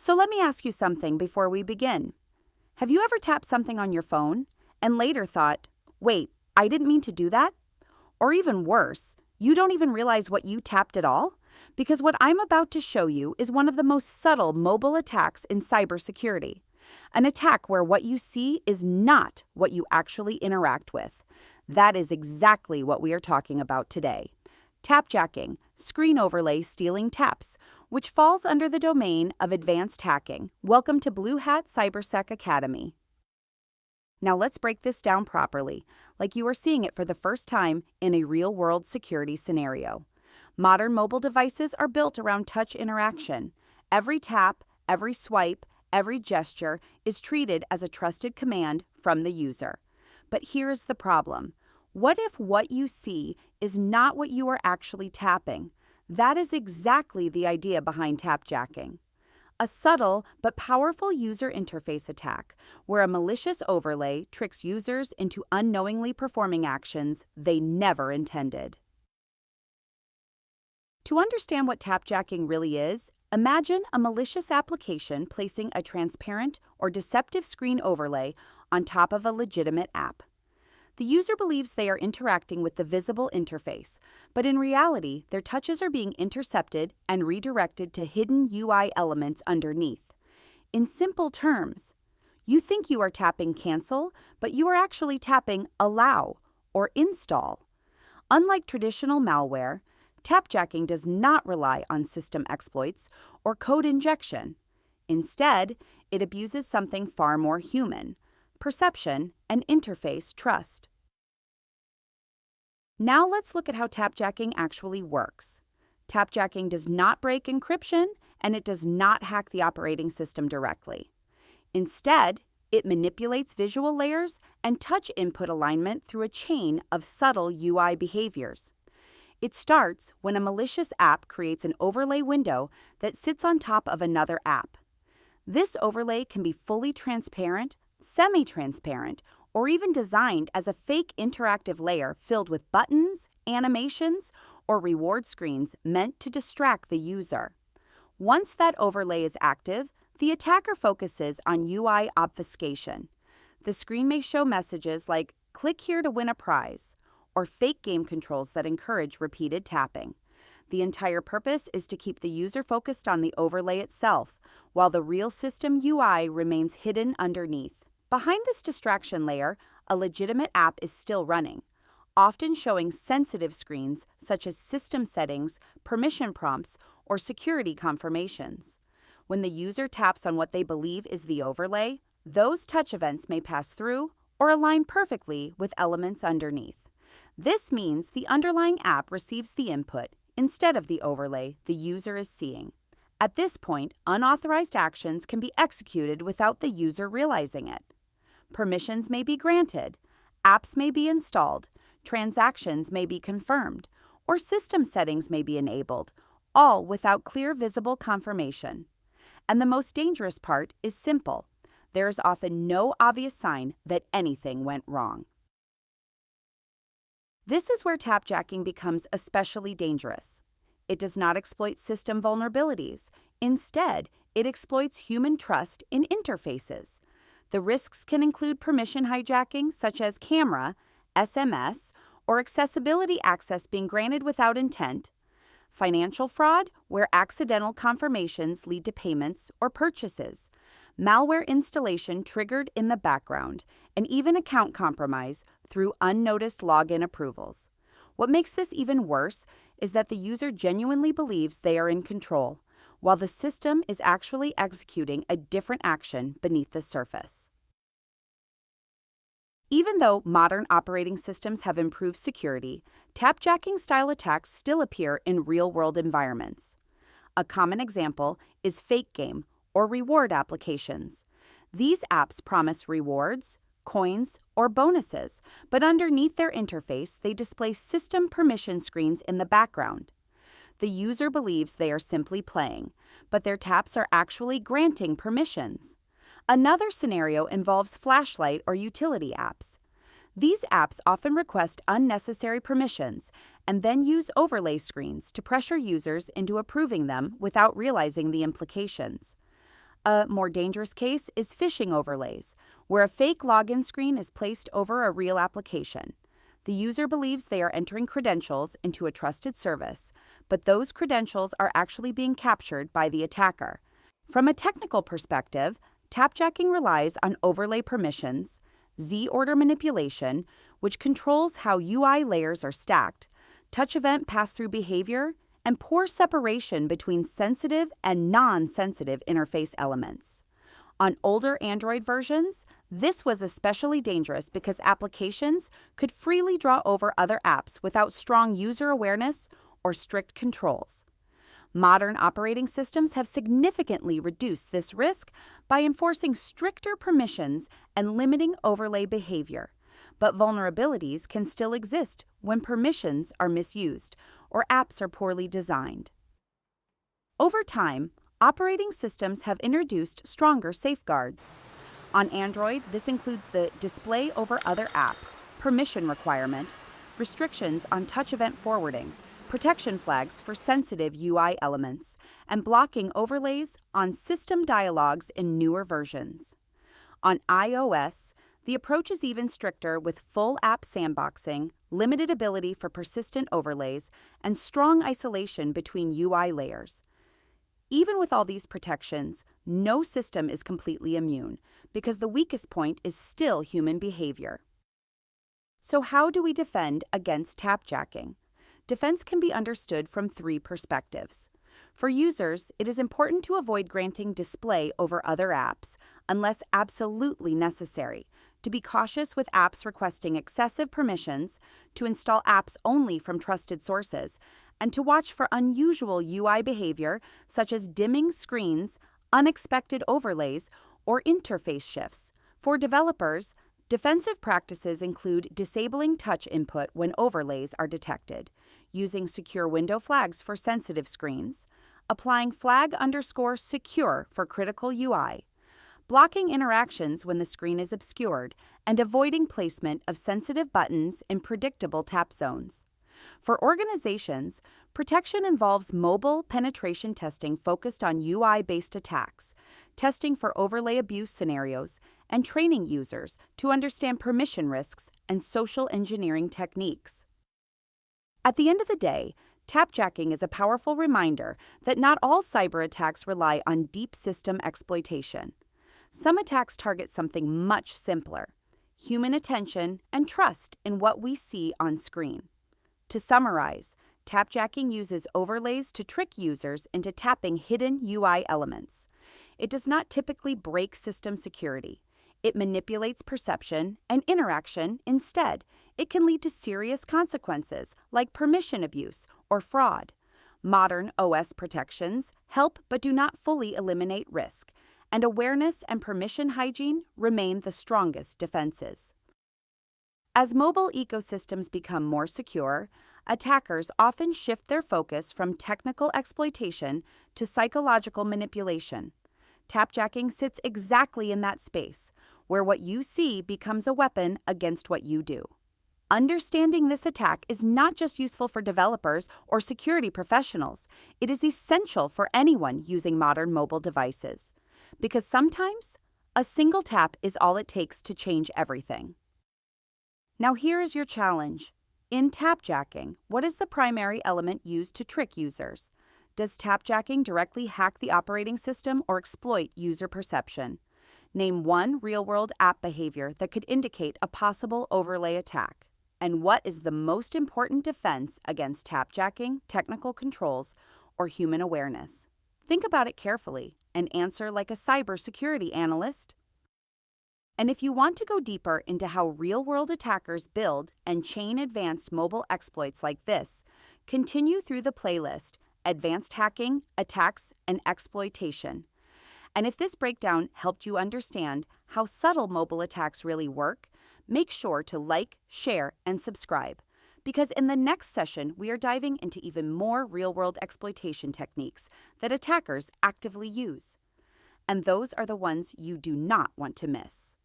So let me ask you something before we begin. Have you ever tapped something on your phone and later thought, wait, I didn't mean to do that? Or even worse, you don't even realize what you tapped at all? Because what I'm about to show you is one of the most subtle mobile attacks in cybersecurity. An attack where what you see is not what you actually interact with. That is exactly what we are talking about today. Tapjacking, screen overlay stealing taps, which falls under the domain of advanced hacking. Welcome to BlueHat Cybersec Academy. Now let's break this down properly, like you are seeing it for the first time in a real-world security scenario. Modern mobile devices are built around touch interaction. Every tap, every swipe, every gesture is treated as a trusted command from the user. But here's the problem. What if what you see is not what you are actually tapping? That is exactly the idea behind tapjacking. A subtle but powerful user interface attack where a malicious overlay tricks users into unknowingly performing actions they never intended. To understand what tapjacking really is, imagine a malicious application placing a transparent or deceptive screen overlay on top of a legitimate app. The user believes they are interacting with the visible interface, but in reality, their touches are being intercepted and redirected to hidden UI elements underneath. In simple terms, you think you are tapping cancel, but you are actually tapping allow or install. Unlike traditional malware, tapjacking does not rely on system exploits or code injection. Instead, it abuses something far more human: perception and interface trust. Now let's look at how tapjacking actually works. Tapjacking does not break encryption, and it does not hack the operating system directly. Instead, it manipulates visual layers and touch input alignment through a chain of subtle UI behaviors. It starts when a malicious app creates an overlay window that sits on top of another app. This overlay can be fully transparent, semi-transparent, or even designed as a fake interactive layer filled with buttons, animations, or reward screens meant to distract the user. Once that overlay is active, the attacker focuses on UI obfuscation. The screen may show messages like, "Click here to win a prize," or fake game controls that encourage repeated tapping. The entire purpose is to keep the user focused on the overlay itself, while the real system UI remains hidden underneath. Behind this distraction layer, a legitimate app is still running, often showing sensitive screens such as system settings, permission prompts, or security confirmations. When the user taps on what they believe is the overlay, those touch events may pass through or align perfectly with elements underneath. This means the underlying app receives the input instead of the overlay the user is seeing. At this point, unauthorized actions can be executed without the user realizing it. Permissions may be granted, apps may be installed, transactions may be confirmed, or system settings may be enabled, all without clear visible confirmation. And the most dangerous part is simple. There is often no obvious sign that anything went wrong. This is where tapjacking becomes especially dangerous. It does not exploit system vulnerabilities. Instead, it exploits human trust in interfaces. The risks can include permission hijacking, such as camera, SMS, or accessibility access being granted without intent, financial fraud, where accidental confirmations lead to payments or purchases, malware installation triggered in the background, and even account compromise through unnoticed login approvals. What makes this even worse is that the user genuinely believes they are in control, while the system is actually executing a different action beneath the surface. Even though modern operating systems have improved security, tapjacking-style attacks still appear in real-world environments. A common example is fake game or reward applications. These apps promise rewards, coins, or bonuses, but underneath their interface, they display system permission screens in the background. The user believes they are simply playing, but their taps are actually granting permissions. Another scenario involves flashlight or utility apps. These apps often request unnecessary permissions and then use overlay screens to pressure users into approving them without realizing the implications. A more dangerous case is phishing overlays, where a fake login screen is placed over a real application. The user believes they are entering credentials into a trusted service, but those credentials are actually being captured by the attacker. From a technical perspective, tapjacking relies on overlay permissions, Z-order manipulation, which controls how UI layers are stacked, touch event pass-through behavior, and poor separation between sensitive and non-sensitive interface elements. On older Android versions, this was especially dangerous because applications could freely draw over other apps without strong user awareness or strict controls. Modern operating systems have significantly reduced this risk by enforcing stricter permissions and limiting overlay behavior. But vulnerabilities can still exist when permissions are misused or apps are poorly designed. Over time, operating systems have introduced stronger safeguards. On Android, this includes the display over other apps, permission requirement, restrictions on touch event forwarding, protection flags for sensitive UI elements, and blocking overlays on system dialogues in newer versions. On iOS, the approach is even stricter with full app sandboxing, limited ability for persistent overlays, and strong isolation between UI layers. Even with all these protections, no system is completely immune because the weakest point is still human behavior. So how do we defend against tapjacking? Defense can be understood from three perspectives. For users, it is important to avoid granting display over other apps unless absolutely necessary, to be cautious with apps requesting excessive permissions, to install apps only from trusted sources, and to watch for unusual UI behavior such as dimming screens, unexpected overlays, or interface shifts. For developers, defensive practices include disabling touch input when overlays are detected, using secure window flags for sensitive screens, applying flag_secure for critical UI, blocking interactions when the screen is obscured, and avoiding placement of sensitive buttons in predictable tap zones. For organizations, protection involves mobile penetration testing focused on UI-based attacks, testing for overlay abuse scenarios, and training users to understand permission risks and social engineering techniques. At the end of the day, tapjacking is a powerful reminder that not all cyber attacks rely on deep system exploitation. Some attacks target something much simpler: human attention and trust in what we see on screen. To summarize, tapjacking uses overlays to trick users into tapping hidden UI elements. It does not typically break system security. It manipulates perception and interaction instead. It can lead to serious consequences like permission abuse or fraud. Modern OS protections help but do not fully eliminate risk, and awareness and permission hygiene remain the strongest defenses. As mobile ecosystems become more secure, attackers often shift their focus from technical exploitation to psychological manipulation. Tapjacking sits exactly in that space, where what you see becomes a weapon against what you do. Understanding this attack is not just useful for developers or security professionals, it is essential for anyone using modern mobile devices. Because sometimes, a single tap is all it takes to change everything. Now here is your challenge. In tapjacking, what is the primary element used to trick users? Does tapjacking directly hack the operating system or exploit user perception? Name one real-world app behavior that could indicate a possible overlay attack. And what is the most important defense against tapjacking, technical controls, or human awareness? Think about it carefully and answer like a cybersecurity analyst. And if you want to go deeper into how real-world attackers build and chain advanced mobile exploits like this, continue through the playlist Advanced Hacking, Attacks, and Exploitation. And if this breakdown helped you understand how subtle mobile attacks really work, make sure to like, share, and subscribe. Because in the next session, we are diving into even more real-world exploitation techniques that attackers actively use. And those are the ones you do not want to miss.